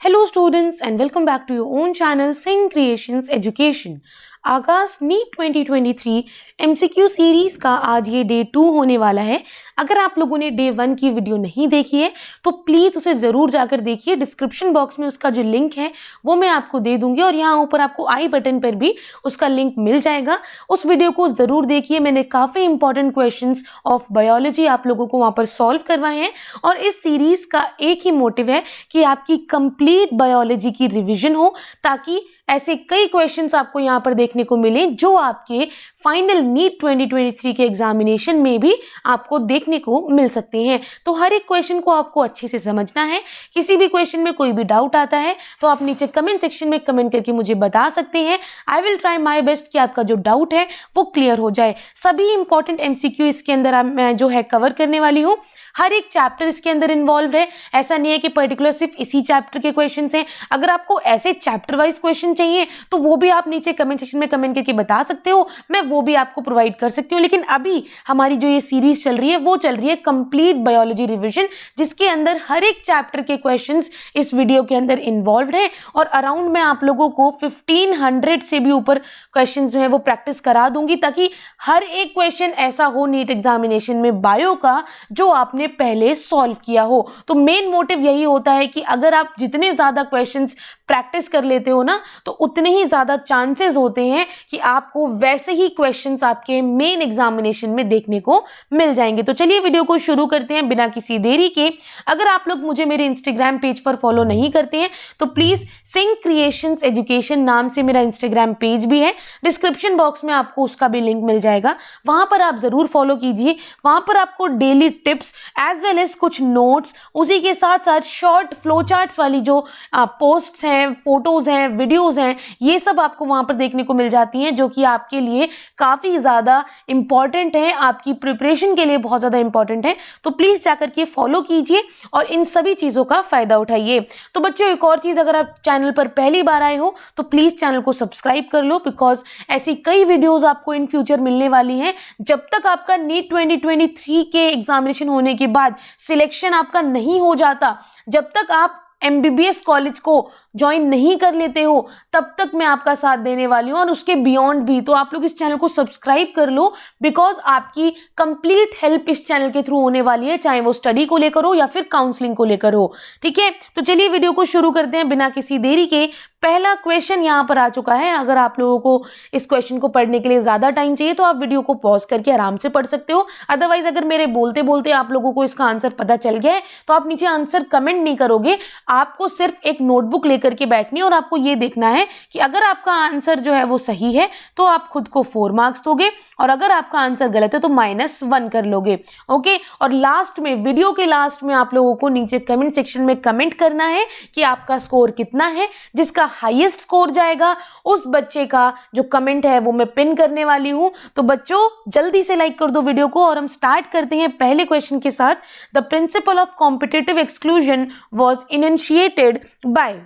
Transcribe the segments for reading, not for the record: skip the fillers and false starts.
Hello students and welcome back to your own channel Sing Creations Education। आगाज NEET 2023 MCQ series का आज ये day 2 होने वाला है। अगर आप लोगों ने डे 1 की वीडियो नहीं देखी है तो प्लीज़ उसे ज़रूर जाकर देखिए। डिस्क्रिप्शन बॉक्स में उसका जो लिंक है वो मैं आपको दे दूंगी और यहाँ ऊपर आपको आई बटन पर भी उसका लिंक मिल जाएगा। उस वीडियो को ज़रूर देखिए। मैंने काफ़ी इंपॉर्टेंट क्वेश्चंस ऑफ बायोलॉजी आप लोगों को वहाँ पर सॉल्व करवाए हैं और इस सीरीज़ का एक ही मोटिव है कि आपकी कंप्लीट बायोलॉजी की रिविजन हो, ताकि ऐसे कई क्वेश्चंस आपको यहाँ पर देखने को मिले जो आपके फाइनल नीट 2023 के एग्जामिनेशन में भी आपको देखने को मिल सकते हैं। तो हर एक क्वेश्चन को आपको अच्छे से समझना है। किसी भी क्वेश्चन में कोई भी डाउट आता है तो आप नीचे कमेंट सेक्शन में कमेंट करके मुझे बता सकते हैं। I will try my best कि आपका जो डाउट है वो क्लियर हो जाए। सभी इंपॉर्टेंट MCQ इसके अंदर मैं जो है कवर करने वाली हूँ। हर एक चैप्टर इसके अंदर इन्वॉल्व है। ऐसा नहीं है कि पर्टिकुलर सिर्फ इसी चैप्टर के क्वेश्चंस हैं। अगर आपको ऐसे चैप्टर वाइज क्वेश्चन चाहिए तो वो भी आप नीचे कमेंट सेक्शन में कमेंट करके बता सकते हो, मैं वो भी आपको प्रोवाइड कर सकती हूँ। लेकिन अभी हमारी जो ये सीरीज चल रही है वो चल रही है कंप्लीट बायोलॉजी रिविजन, जिसके अंदर हर एक चैप्टर के क्वेश्चंस इस वीडियो के अंदर इन्वॉल्व हैं और अराउंड मैं आप लोगों को 1500 से भी ऊपर क्वेश्चन जो है वो प्रैक्टिस करा दूंगी, ताकि हर एक क्वेश्चन ऐसा हो नीट एग्जामिनेशन में बायो का जो आपने पहले सॉल्व किया हो। तो मेन मोटिव यही होता है कि अगर आप जितने ज्यादा क्वेश्चंस प्रैक्टिस कर लेते हो ना तो उतने ही ज्यादा चांसेस होते हैं कि आपको वैसे ही क्वेश्चंस आपके मेन एग्जामिनेशन में देखने को मिल जाएंगे। तो चलिए वीडियो को शुरू करते हैं बिना किसी देरी के। अगर आप लोग मुझे मेरे इंस्टाग्राम पेज पर फॉलो नहीं करते हैं तो प्लीज सिंग क्रिएशंस एजुकेशन नाम से मेरा इंस्टाग्राम पेज भी है। डिस्क्रिप्शन बॉक्स में आपको उसका भी लिंक मिल जाएगा, वहां पर आप जरूर फॉलो कीजिए। वहां पर आपको daily tips as well as कुछ नोट्स, उसी के साथ साथ शॉर्ट फ्लो चार्ट्स वाली जो पोस्ट्स हैं, फोटोज हैं, वीडियोस हैं, ये सब आपको वहां पर देखने को मिल जाती हैं, जो कि आपके लिए काफी ज्यादा इंपॉर्टेंट है, आपकी प्रिपरेशन के लिए बहुत ज्यादा इंपॉर्टेंट है। तो प्लीज जाकर के फॉलो कीजिए और इन सभी चीजों का फायदा उठाइए। तो बच्चों एक और चीज, अगर आप चैनल पर पहली बार आए हो तो प्लीज चैनल को सब्सक्राइब कर लो, बिकॉज ऐसी कई वीडियोज आपको इन फ्यूचर मिलने वाली हैं। जब तक आपका नीट 2023 के एग्जामिनेशन होने के बाद सिलेक्शन आपका नहीं हो जाता, जब तक आप MBBS कॉलेज को ज्वाइन नहीं कर लेते हो, तब तक मैं आपका साथ देने वाली हूँ और उसके बियॉन्ड भी। तो आप लोग इस चैनल को सब्सक्राइब कर लो, बिकॉज आपकी कंप्लीट हेल्प इस चैनल के थ्रू होने वाली है, चाहे वो स्टडी को लेकर हो या फिर काउंसलिंग को लेकर हो। ठीक है, तो चलिए वीडियो को शुरू करते हैं बिना किसी देरी के। पहला क्वेश्चन यहाँ पर आ चुका है। अगर आप लोगों को इस क्वेश्चन को पढ़ने के लिए ज्यादा टाइम चाहिए तो आप वीडियो को पॉज करके आराम से पढ़ सकते हो। अदरवाइज अगर मेरे बोलते बोलते आप लोगों को इसका आंसर पता चल गया है तो आप नीचे आंसर कमेंट नहीं करोगे, आपको सिर्फ एक नोटबुक लेकर के बैठनी है और आपको ये देखना है कि अगर आपका आंसर जो है वो सही है तो आप खुद को 4 मार्क्स दोगे और अगर आपका आंसर गलत है तो -1 कर लोगे। ओके, और लास्ट में, वीडियो के लास्ट में आप लोगों को नीचे कमेंट सेक्शन में कमेंट करना है कि आपका स्कोर कितना है। जिसका हाईएस्ट स्कोर जाएगा उस बच्चे का जो कमेंट है वो मैं पिन करने वाली हूं। तो बच्चों जल्दी से लाइक कर दो वीडियो को और हम स्टार्ट करते हैं पहले क्वेश्चन के साथ। The principle of competitive exclusion was initiated by.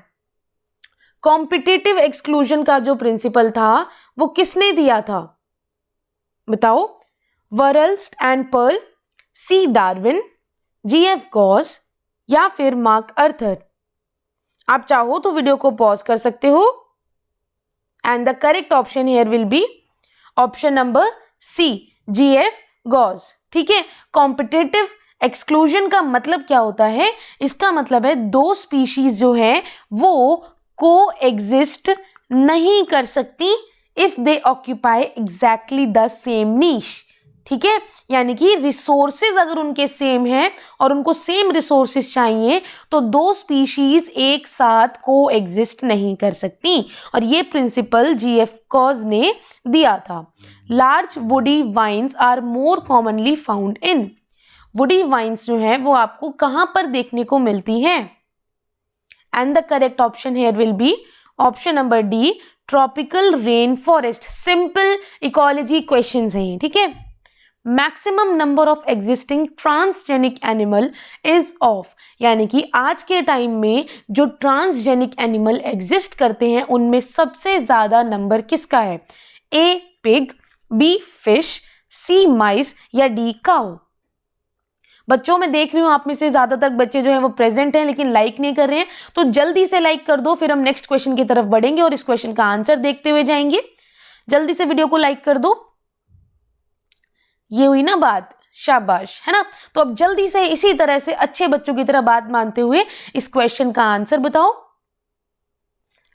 Competitive exclusion का जो प्रिंसिपल था वो किसने दिया था, बताओ? Verhulst and Pearl, C. Darwin, G.F. Gause या फिर मार्क अर्थर? आप चाहो तो वीडियो को पॉज कर सकते हो and the correct option here will be option number C, G.F. Gauss. ठीक है, कॉम्पिटिटिव एक्सक्लूजन का मतलब क्या होता है? इसका मतलब है दो स्पीशीज जो है वो को एग्जिस्ट नहीं कर सकती if they occupy exactly the same niche. ठीक है, यानी कि रिसोर्सेज अगर उनके सेम हैं और उनको सेम रिसोर्सेज चाहिए तो दो स्पीशीज एक साथ को एग्जिस्ट नहीं कर सकती, और ये प्रिंसिपल G.F. गॉस ने दिया था। Large woody vines are more commonly found in. Woody vines जो है वो आपको कहां पर देखने को मिलती हैं? And the correct option here will be option number D, tropical rain forest. Simple ecology questions हैं, ठीक है। Maximum number of existing transgenic animal is of, यानी कि आज के टाइम में जो ट्रांसजेनिक एनिमल एग्जिस्ट करते हैं उनमें सबसे ज्यादा नंबर किसका है? A, pig, B, fish, C, माइस या D, काउ? बच्चों मैं देख रही हूँ आप में से ज्यादातर बच्चे जो है वो प्रेजेंट हैं लेकिन लाइक नहीं कर रहे हैं, तो जल्दी से लाइक कर दो, फिर हम नेक्स्ट क्वेश्चन की तरफ बढ़ेंगे और इस क्वेश्चन का आंसर देखते हुए जाएंगे। जल्दी से वीडियो को लाइक कर दो। ये हुई ना बात, शाबाश, है ना। तो अब जल्दी से इसी तरह से अच्छे बच्चों की तरह बात मानते हुए इस क्वेश्चन का आंसर बताओ।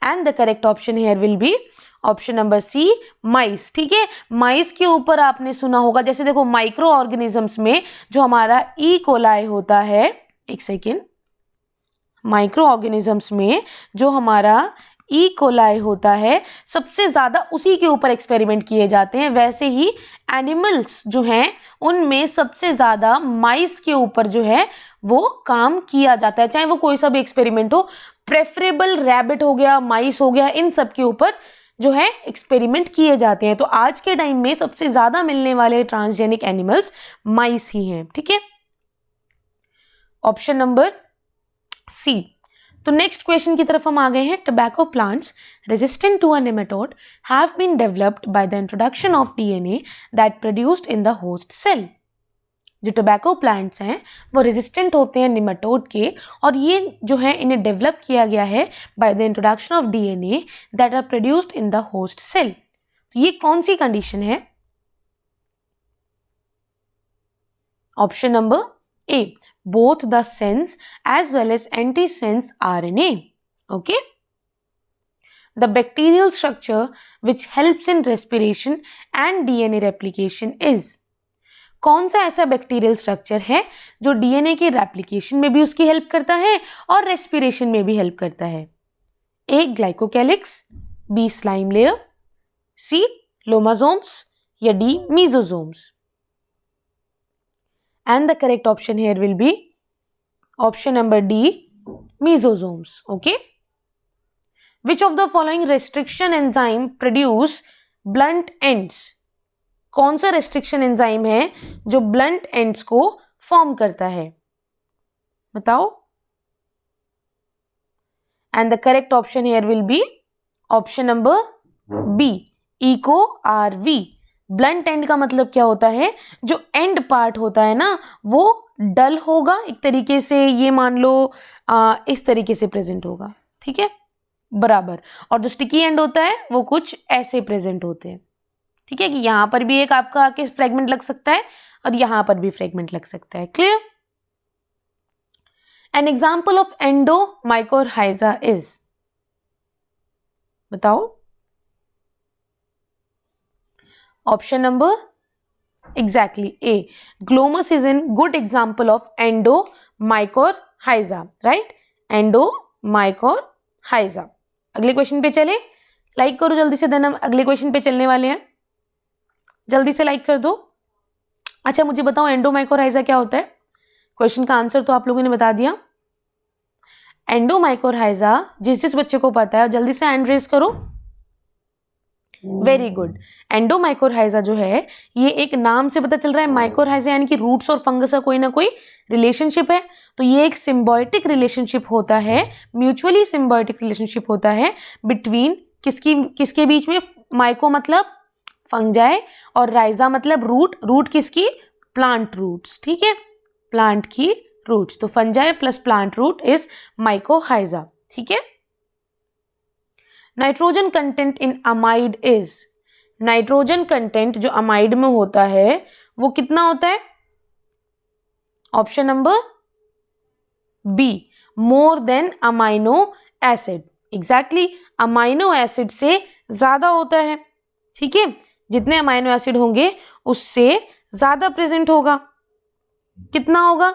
And the correct option here will be option number C, mice. ठीक है, माइस के ऊपर आपने सुना होगा, जैसे देखो माइक्रो ऑर्गेनिजम्स में जो हमारा ई कोलाई होता है, एक सेकेंड, माइक्रो ऑर्गेनिजम्स में जो हमारा ई कोलाई होता है सबसे ज्यादा उसी के ऊपर एक्सपेरिमेंट किए जाते हैं। वैसे ही एनिमल्स जो हैं उनमें सबसे ज्यादा माइस के ऊपर जो है वो काम किया जाता है, चाहे वो कोई सा भी एक्सपेरिमेंट हो। प्रेफरेबल रैबिट हो गया, माइस हो गया, इन सब के ऊपर जो है एक्सपेरिमेंट किए जाते हैं। तो आज के टाइम में सबसे ज्यादा मिलने वाले ट्रांसजेनिक एनिमल्स माइस ही हैं। ठीक है, ऑप्शन नंबर सी। तो नेक्स्ट क्वेश्चन की तरफ हम आ गए हैं। Tobacco plants resistant to a nematode have been developed by the introduction of DNA that produced in the host cell. जो टोबैको प्लांट्स हैं वो रेजिस्टेंट होते हैं निमेटोड के, और ये जो है इन्हें डेवलप किया गया है by the introduction of DNA that are produced in the host cell. तो ये कौन सी कंडीशन है? Option number A, both the sense as well as antisense RNA. Okay, the bacterial structure which helps in respiration and DNA replication is, कौन सा ऐसा bacterial structure है जो डीएनए के रेप्लिकेशन में भी उसकी हेल्प करता है और रेस्पिरेशन में भी हेल्प करता है? ए, ग्लाइकोकैलिक्स, बी, स्लाइम लेयर, सी, लोमासोम्स, या D, मीजोसोम्स। And the correct option here will be option number D, mesosomes. Okay, which of the following restriction enzyme produce blunt ends? कौन सा restriction enzyme है जो blunt ends को form करता है, बताओ। And the correct option here will be option number B, EcoRV। Blunt and का मतलब क्या होता है? जो एंड पार्ट होता है ना वो डल होगा एक तरीके से, ये मान लो इस तरीके से प्रेजेंट होगा। ठीक है, बराबर। और जो स्टिकी एंड होता है वो कुछ ऐसे प्रेजेंट होते हैं। ठीक है, कि यहां पर भी एक आपका आके फ्रेगमेंट लग सकता है और यहां पर भी फ्रेगमेंट लग सकता है। Clear? An example of endomycorrhiza is, बताओ। Option number exactly A, glomus is a good example of endomycorrhiza, right? Endomycorrhiza। अगले क्वेश्चन पे चले, लाइक करो जल्दी से, देन हम अगले क्वेश्चन पे चलने वाले हैं। जल्दी से लाइक कर दो। अच्छा मुझे बताओ एंडोमाइकोरहाइजा क्या होता है? क्वेश्चन का आंसर तो आप लोगों ने बता दिया। एंडोमाइकोरहाइजा जिस बच्चे को पता है जल्दी से हैंड रेज करो। Very good. एंडोमाइकोरहाइजा जो है ये एक नाम से पता चल रहा है, माइकोरहाइजा यानी कि रूट्स और फंगस का कोई ना कोई रिलेशनशिप है। तो ये एक सिम्बायोटिक रिलेशनशिप होता है, म्यूचुअली सिम्बायोटिक रिलेशनशिप होता है बिटवीन किसके बीच में? माइको मतलब फंजाई और राइजा मतलब रूट। रूट किसकी? Plant roots. ठीक है, प्लांट की रूट्स। तो fungi plus plant root is mycorrhiza. ठीक है। Nitrogen content in amide is, nitrogen content जो अमाइड में होता है वो कितना होता है? Option number B, more than amino acid. Exactly, amino acid से ज्यादा होता है। ठीक है, जितने अमाइनो एसिड होंगे उससे ज्यादा प्रेजेंट होगा। कितना होगा?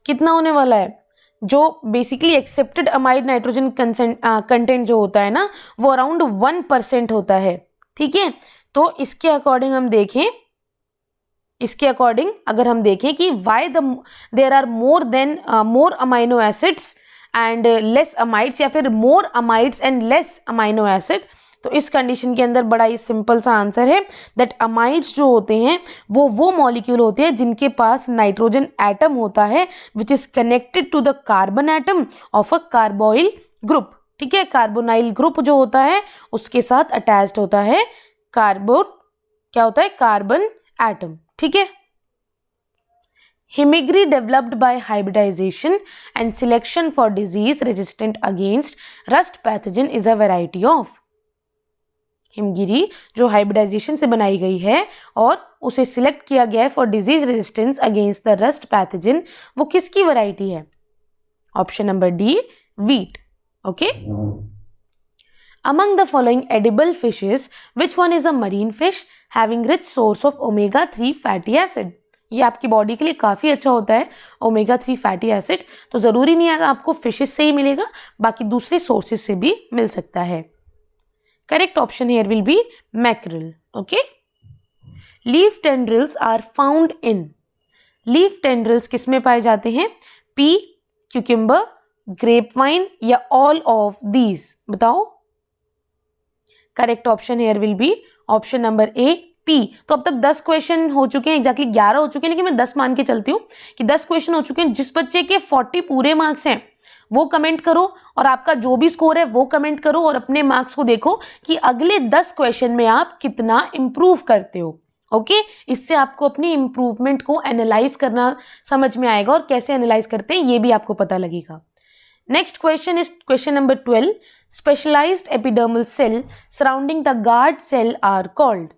कितना होने वाला है? जो basically accepted amide nitrogen content जो होता है ना वो अराउंड 1% होता है। ठीक है, तो इसके अकॉर्डिंग हम देखें, इसके अकॉर्डिंग अगर हम देखें कि why there are more amino acids and less amides, या फिर more amides and less amino acid, तो इस कंडीशन के अंदर बड़ा ही सिंपल सा आंसर है दैट अमाइड्स जो होते हैं वो मॉलिक्यूल होते हैं जिनके पास नाइट्रोजन एटम होता है which is connected to the carbon atom of a carbonyl group. ठीक है, कार्बोनाइल ग्रुप जो होता है उसके साथ अटैच्ड होता है क्या होता है? Carbon atom. ठीक है, Himgiri developed by hybridization and selection for disease resistant against rust pathogen is a variety of. Himgiri जो हाइब्रिडाइजेशन से बनाई गई है और उसे सिलेक्ट किया गया है for disease resistance against the rust pathogen, वो किसकी वैरायटी है? Option number D, wheat. Okay. Among the following edible fishes, which one is a marine fish having rich source of omega-3 fatty acid? ये आपकी body के लिए काफ़ी अच्छा होता है omega-3 फैटी एसिड, तो ज़रूरी नहीं है आपको फिशेस से ही मिलेगा, बाकी दूसरे सोर्सेज से भी मिल सकता है। Correct option here will be mackerel. Okay. Leaf tendrils are found in, leaf tendrils किस में पाए जाते हैं? पी, क्यूकम्बर, ग्रेप वाइन या ऑल ऑफ दीज? बताओ। Correct option here will be option number A, pea. तो अब तक 10 क्वेश्चन हो चुके हैं, एग्जैक्टली 11 हो चुके हैं, लेकिन मैं 10 मान के चलती हूँ कि 10 क्वेश्चन हो चुके हैं। जिस बच्चे के 40 पूरे मार्क्स हैं वो कमेंट करो और आपका जो भी स्कोर है वो कमेंट करो और अपने मार्क्स को देखो कि अगले 10 क्वेश्चन में आप कितना इंप्रूव करते हो। ओके, इससे आपको अपनी इंप्रूवमेंट को एनालाइज करना समझ में आएगा और कैसे एनालाइज करते हैं ये भी आपको पता लगेगा। Next question is question number 12। Specialized epidermal cell surrounding the guard cell are called.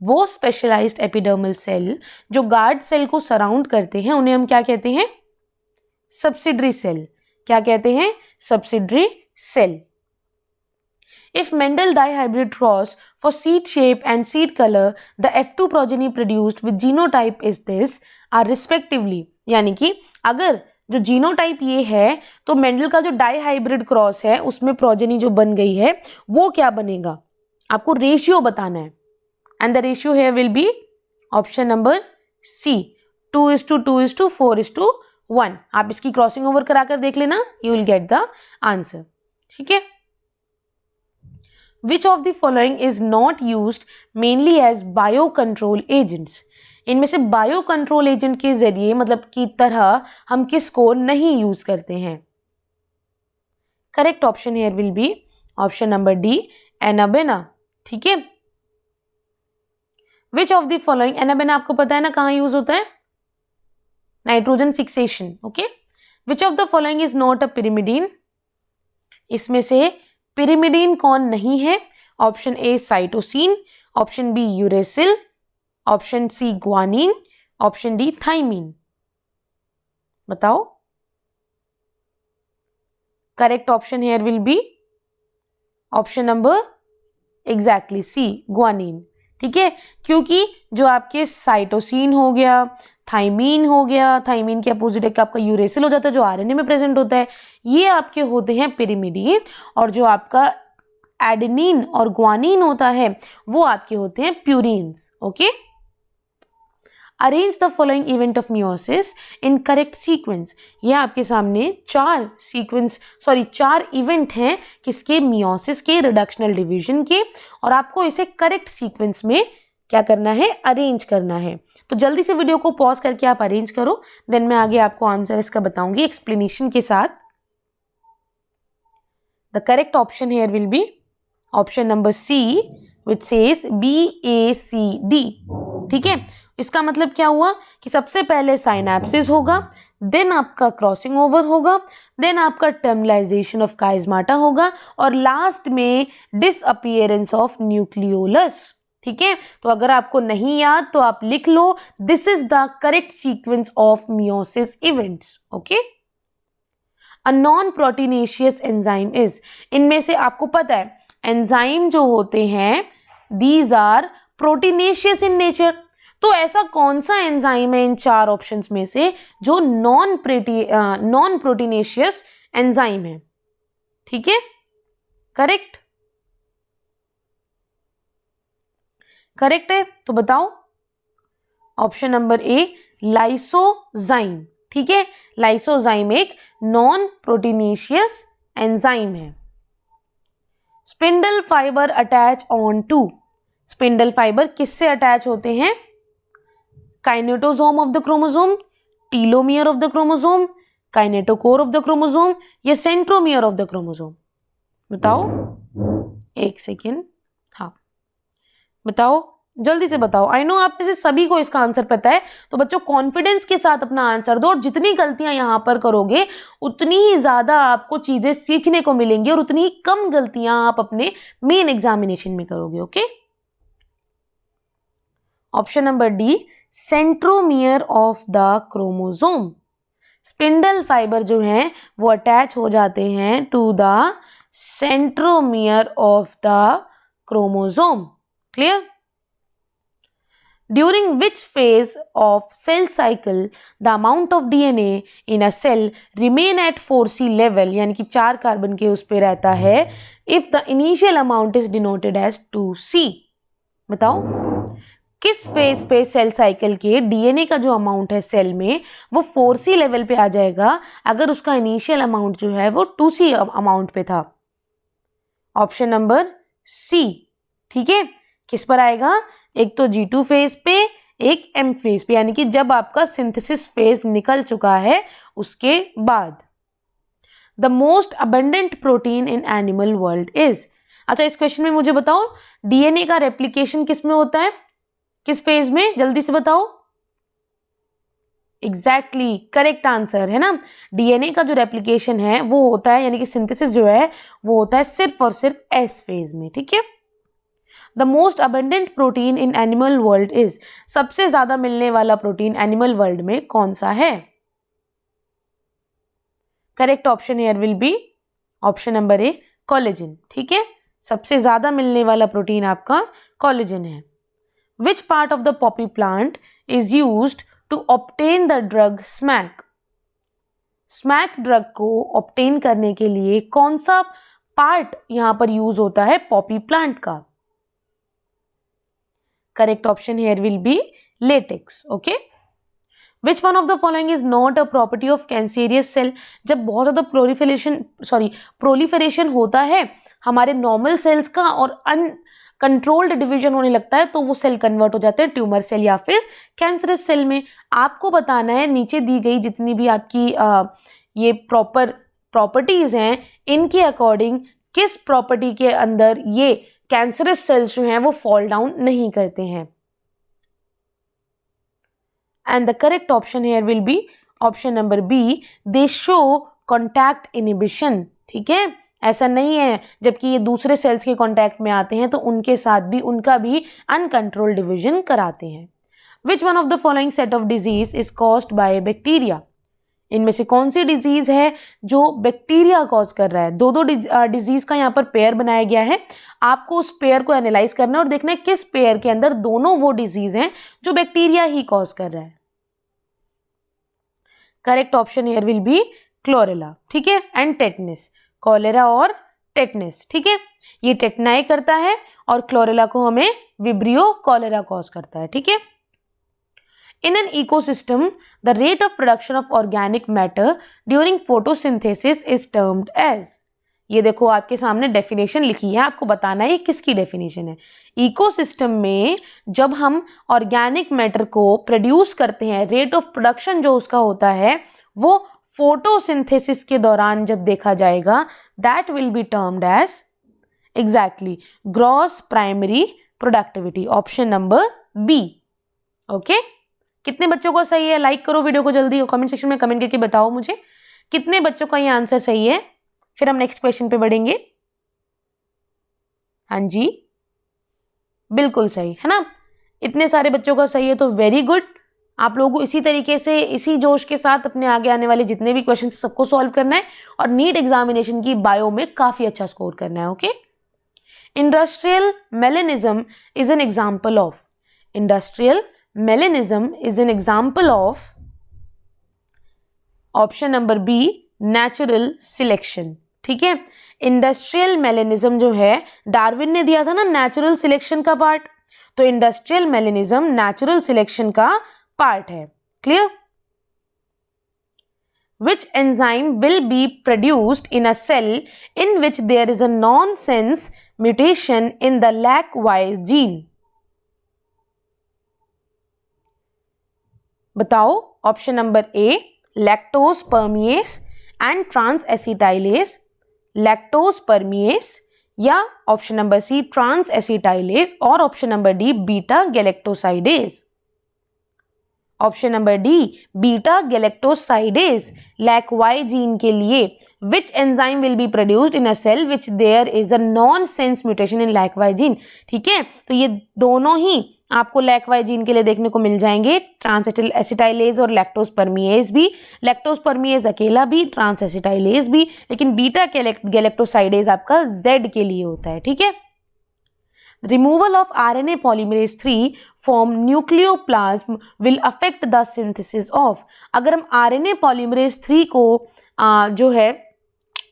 वो स्पेशलाइज्ड एपिडर्मल सेल जो गार्ड सेल को सराउंड करते हैं उन्हें हम क्या कहते हैं? Subsidiary cell. क्या कहते हैं? Subsidiary cell. If Mendel dihybrid cross for seed shape and seed color, the F2 progeny produced with genotype is this are respectively, यानी कि अगर जो जीनोटाइप ये है तो मेंडल का जो डाईहाइब्रिड क्रॉस है उसमें प्रोजेनी जो बन गई है वो क्या बनेगा? आपको रेशियो बताना है and the ratio here will be option number C, 2:2:4:1। आप इसकी क्रॉसिंग ओवर कराकर देख लेना, you will get the answer. ठीक है। Which of the following is not used mainly as biocontrol agents? इनमें से बायो कंट्रोल एजेंट के जरिए मतलब की तरह हम किसको नहीं यूज करते हैं? Correct option here will be option number D, anabaena. ठीक है। Which of the following, anabaena आपको पता है ना कहाँ यूज होता है? Nitrogen fixation. Okay. Which of the following is not a pyrimidine? इसमें से पिरिमिडीन कौन नहीं है? Option A cytosine, option B uracil, option C guanine, option D thymine. बताओ। Correct option here will be option number exactly C, guanine. ठीक है, क्योंकि जो आपके साइटोसिन हो गया, थाइमीन हो गया, थाइमीन के अपोजिट एक आपका यूरेसिल हो जाता है जो आरएनए में प्रेजेंट होता है, ये आपके होते हैं पिरिमिडीन, और जो आपका एडेनिन और ग्वानिन होता है वो आपके होते हैं purines. Okay. Arrange the following event of meiosis in correct sequence. ये आपके सामने चार इवेंट हैं किसके? मियोसिस के, रिडक्शनल डिवीजन के, और आपको इसे करेक्ट सीक्वेंस में क्या करना है? अरेंज करना है। तो जल्दी से वीडियो को पॉज करके आप अरेंज करो, देन मैं आगे आपको आंसर इसका बताऊंगी एक्सप्लेनेशन के साथ। The correct option here will be option number C, which says BACD। ठीक है, इसका मतलब क्या हुआ कि सबसे पहले साइनेप्सिस होगा, देन आपका क्रॉसिंग ओवर होगा, देन आपका टर्मिनलाइजेशन ऑफ काइजमाटा होगा, और लास्ट में डिसअपीयरेंस ऑफ न्यूक्लियोलस। ठीक है, तो अगर आपको नहीं याद तो आप लिख लो, this is the correct sequence of meiosis events. Okay. A non proteinaceous enzyme is, इनमें से आपको पता है एंजाइम जो होते हैं these are proteinaceous in nature, तो ऐसा कौन सा एंजाइम है इन चार ऑप्शंस में से जो नॉन प्रोटीनेशियस एंजाइम है? ठीक है, करेक्ट है, तो बताओ। Option number A, lysozyme. ठीक है, लाइसोजाइम एक नॉन प्रोटीनेशियस एंजाइम है। Spindle fibre attach on to, spindle fibre किससे अटैच होते हैं? Kinetosome of the chromosome, telomere of the chromosome, kinetochore of the chromosome या सेंट्रोमियर ऑफ द क्रोमोसोम? बताओ। एक सेकेंड, हाँ बताओ। जल्दी से बताओ। आई नो आप में से सभी को इसका आंसर पता है, तो बच्चों कॉन्फिडेंस के साथ अपना आंसर दो, और जितनी गलतियां यहां पर करोगे उतनी ही ज्यादा आपको चीजें सीखने को मिलेंगी और उतनी ही कम गलतियां आप अपने मेन एग्जामिनेशन में करोगे। Okay, option number D, centromere of the chromosome. Spindle fibre जो हैं वो अटैच हो जाते हैं to the centromere of the chromosome. Clear? During which phase of cell cycle the amount of DNA in a cell remain at 4C level, यानी कि 4 carbon के उस पे रहता है, if the initial amount is denoted as 2C। बताओ किस phase पे सेल साइकिल के डीएनए का जो अमाउंट है सेल में वो 4C लेवल पे आ जाएगा अगर उसका इनिशियल अमाउंट जो है वो 2C अमाउंट पे था। Option number C. ठीक है, किस पर आएगा? एक तो G2 फेज पे, एक M फेज पे, यानी कि जब आपका सिंथेसिस फेज निकल चुका है उसके बाद। The most abundant protein in animal world is. अच्छा, इस क्वेश्चन में मुझे बताओ डीएनए का रेप्लिकेशन किस में होता है, किस फेज में? जल्दी से बताओ। एग्जैक्टली करेक्ट आंसर है ना। डीएनए का जो रेप्लिकेशन है वो होता है, यानी कि सिंथेसिस जो है वो होता है सिर्फ और सिर्फ एस फेज में। ठीक है, the most abundant protein in animal world is. सबसे ज्यादा मिलने वाला प्रोटीन एनिमल वर्ल्ड में कौन सा है? Correct option here will be option number A, collagen. ठीक है, सबसे ज्यादा मिलने वाला प्रोटीन आपका कोलेजन है। Which part of the poppy plant is used to obtain the drug smack. Smack drug को ऑब्टेन करने के लिए कौन सा पार्ट यहां पर यूज होता है पॉपी प्लांट का? Correct option here will be latex. Okay. Which one of the following is not a property of cancerous cell? जब बहुत ज़्यादा प्रोलिफरेशन होता है हमारे नॉर्मल सेल्स का और अनकंट्रोल्ड डिवीजन होने लगता है तो वो सेल कन्वर्ट हो जाते हैं ट्यूमर सेल या फिर कैंसरस सेल में। आपको बताना है नीचे दी गई जितनी भी आपकी ये प्रॉपर्टीज हैं इनके अकॉर्डिंग किस प्रॉपर्टी के अंदर ये कैंसरस सेल्स जो हैं वो फॉल डाउन नहीं करते हैं। And the correct option here will be option number B, they show contact inhibition. ठीक है, ऐसा नहीं है जबकि ये दूसरे सेल्स के कॉन्टैक्ट में आते हैं तो उनके साथ भी उनका भी अनकंट्रोल्ड डिवीजन कराते हैं। Which one of the following set of disease is caused by bacteria. इनमें से कौन सी डिजीज है जो बैक्टीरिया कॉज कर रहा है? दो डिजीज का यहाँ पर पेयर बनाया गया है, आपको उस पेयर को एनालाइज करना है और देखना है किस पेयर के अंदर दोनों वो डिजीज हैं जो बैक्टीरिया ही कॉज कर रहा है। Correct option here will B chlorella. ठीक है, एंड टेटनस। कॉलेरा और टेटनस। ठीक है, ये टेटनाई करता है और क्लोरेला को हमें विब्रियो कॉलेरा कॉज करता है। ठीक है, in an ecosystem the rate of production of organic matter during photosynthesis is termed as। ये देखो आपके सामने डेफिनेशन लिखी है, आपको बताना है ये किसकी डेफिनेशन है। इकोसिस्टम में जब हम ऑर्गेनिक मैटर को प्रोड्यूस करते हैं रेट ऑफ प्रोडक्शन जो उसका होता है वो फोटोसिंथेसिस के दौरान जब देखा जाएगा that will be termed as exactly gross primary productivity. Option number B. Okay, कितने बच्चों को सही है? लाइक करो वीडियो को जल्दी और कमेंट सेक्शन में कमेंट करके बताओ मुझे कितने बच्चों का ये आंसर सही है। फिर हम नेक्स्ट क्वेश्चन पे बढ़ेंगे। हाँ जी, बिल्कुल सही है ना, इतने सारे बच्चों का सही है तो वेरी गुड। आप लोगों को इसी तरीके से इसी जोश के साथ अपने आगे आने वाले जितने भी क्वेश्चन सबको सॉल्व करना है और नीट एग्जामिनेशन की बायो में काफी अच्छा स्कोर करना है। Okay, industrial melanism is an example of. इंडस्ट्रियल melanism is an example of option number B natural selection. ठीक है, इंडस्ट्रियल मेलेनिज्म जो है डार्विन ने दिया था ना नेचुरल सिलेक्शन का पार्ट, तो इंडस्ट्रियल मेलेनिज्म नेचुरल सिलेक्शन का पार्ट है। Clear? Which enzyme will be produced in a cell in which there is a nonsense mutation in the lac-Y gene? बताओ। Option number A lactose permease and transacetylase, lactose permease या option number C transacetylase और option number D beta galactosidase. Option number D beta galactosidase lac Y gene के लिए which enzyme will be produced in a cell which there is a nonsense mutation in lac Y gene. ठीक है, तो ये दोनों ही आपको lack Y gene के लिए देखने को मिल जाएंगे, ट्रांस एसिटाइलेज और लैक्टोज परमिएज भी। लैक्टोज परमिएज अकेला भी, ट्रांस एसिटाइलेज भी, लेकिन बीटा गैलेक्टोसाइडेज आपका जेड के लिए होता है। ठीक है, removal of RNA polymerase 3 from nucleoplasm will affect the synthesis of। अगर हम RNA polymerase 3 को जो है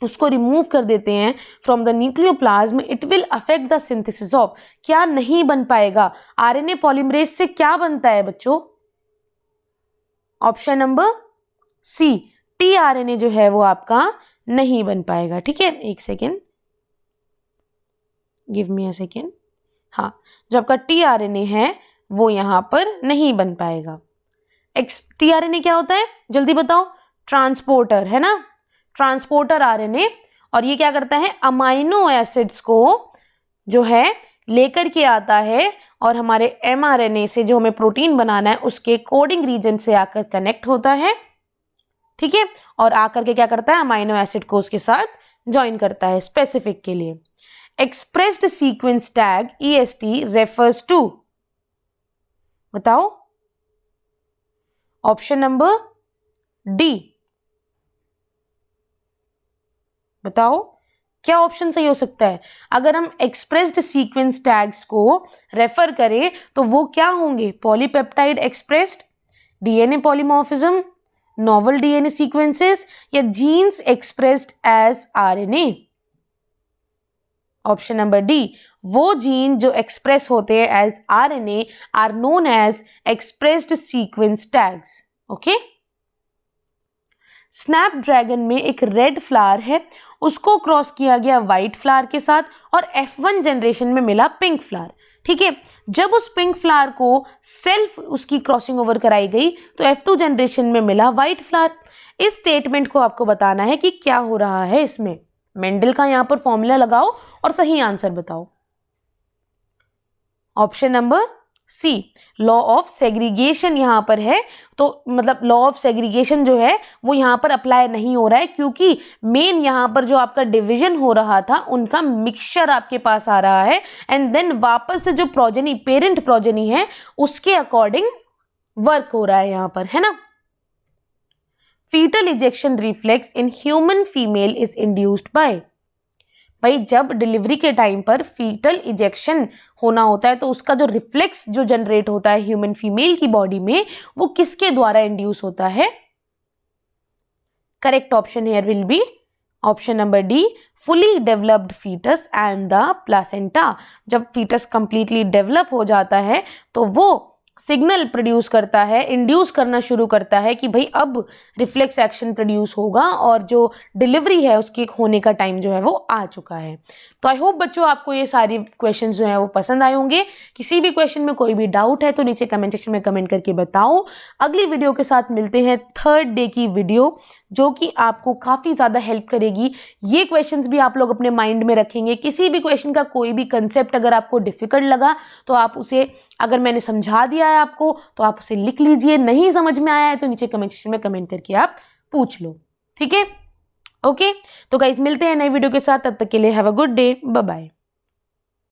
उसको रिमूव कर देते हैं from the nucleoplasm, it will affect the synthesis of. क्या नहीं बन पाएगा? आरएनए पॉलीमरेज से क्या बनता है बच्चों? ऑप्शन नंबर सी टीआरएनए जो है वो आपका नहीं बन पाएगा। ठीक है, एक second, give me a second. हाँ, जो आपका टीआरएनए है वो यहां पर नहीं बन पाएगा। टीआरएनए क्या होता है जल्दी बताओ? ट्रांसपोर्टर है ना, ट्रांसपोर्टर आरएनए। और ये क्या करता है? अमाइनो एसिड्स को जो है लेकर के आता है और हमारे एमआरएनए से जो हमें प्रोटीन बनाना है उसके कोडिंग रीजन से आकर कनेक्ट होता है। ठीक है, और आकर के क्या करता है? अमाइनो एसिड को उसके साथ ज्वाइन करता है स्पेसिफिक के लिए। Expressed sequence tag EST refers to, बताओ। ऑप्शन नंबर डी, बताओ क्या ऑप्शन सही हो सकता है? अगर हम एक्सप्रेस्ड सीक्वेंस टैग्स को रेफर करें तो वो क्या होंगे? Polypeptide expressed, DNA polymorphism, novel DNA sequences, या genes expressed as RNA. Option number D, वो जीन जो एक्सप्रेस होते हैं as RNA are known as expressed sequence tags. Okay, snapdragon में एक रेड फ्लावर है, उसको क्रॉस किया गया व्हाइट फ्लावर के साथ और F1 जनरेशन में मिला पिंक फ्लावर। ठीक है, जब उस पिंक फ्लावर को सेल्फ उसकी क्रॉसिंग ओवर कराई गई तो F2 जनरेशन में मिला व्हाइट फ्लावर। इस स्टेटमेंट को आपको बताना है कि क्या हो रहा है इसमें। मेंडल का यहां पर फॉर्मूला लगाओ और सही आंसर बताओ। Option number C, law of segregation यहां पर है, तो मतलब लॉ ऑफ सेग्रीगेशन जो है वो यहां पर अप्लाई नहीं हो रहा है, क्योंकि मेन यहां पर जो आपका डिवीजन हो रहा था उनका मिक्सचर आपके पास आ रहा है एंड देन वापस से जो प्रोजेनी, पेरेंट प्रोजेनी है उसके अकॉर्डिंग वर्क हो रहा है यहां पर, है ना। Fetal ejection reflex in human female is induced by. भाई जब डिलीवरी के टाइम पर फीटल इजेक्शन होना होता है तो उसका जो रिफ्लेक्स जो जनरेट होता है ह्यूमन फीमेल की बॉडी में वो किसके द्वारा इंड्यूस होता है? Correct option here will be option number D, fully developed fetus and the placenta. जब फीटस कंप्लीटली डेवलप हो जाता है तो वो सिग्नल प्रोड्यूस करता है, इंड्यूस करना शुरू करता है कि भाई अब रिफ्लेक्स एक्शन प्रोड्यूस होगा और जो डिलीवरी है उसके होने का टाइम जो है वो आ चुका है। तो आई होप बच्चों आपको ये सारी क्वेश्चंस जो है वो पसंद आए होंगे। किसी भी क्वेश्चन में कोई भी डाउट है तो नीचे कमेंट सेक्शन में कमेंट करके बताओ। अगली वीडियो के साथ मिलते हैं थर्ड डे की वीडियो, जो कि आपको काफ़ी ज़्यादा हेल्प करेगी। ये क्वेश्चंस भी आप लोग अपने माइंड में रखेंगे। किसी भी क्वेश्चन का कोई भी कंसेप्ट अगर आपको डिफिकल्ट लगा तो आप उसे, अगर मैंने समझा दिया है आपको तो आप उसे लिख लीजिए, नहीं समझ में आया है तो नीचे कमेंट सेक्शन में कमेंट करके आप पूछ लो। ठीक है, ओके। तो गाइस मिलते हैं नई वीडियो के साथ, तब तक के लिए have a good day, bye bye.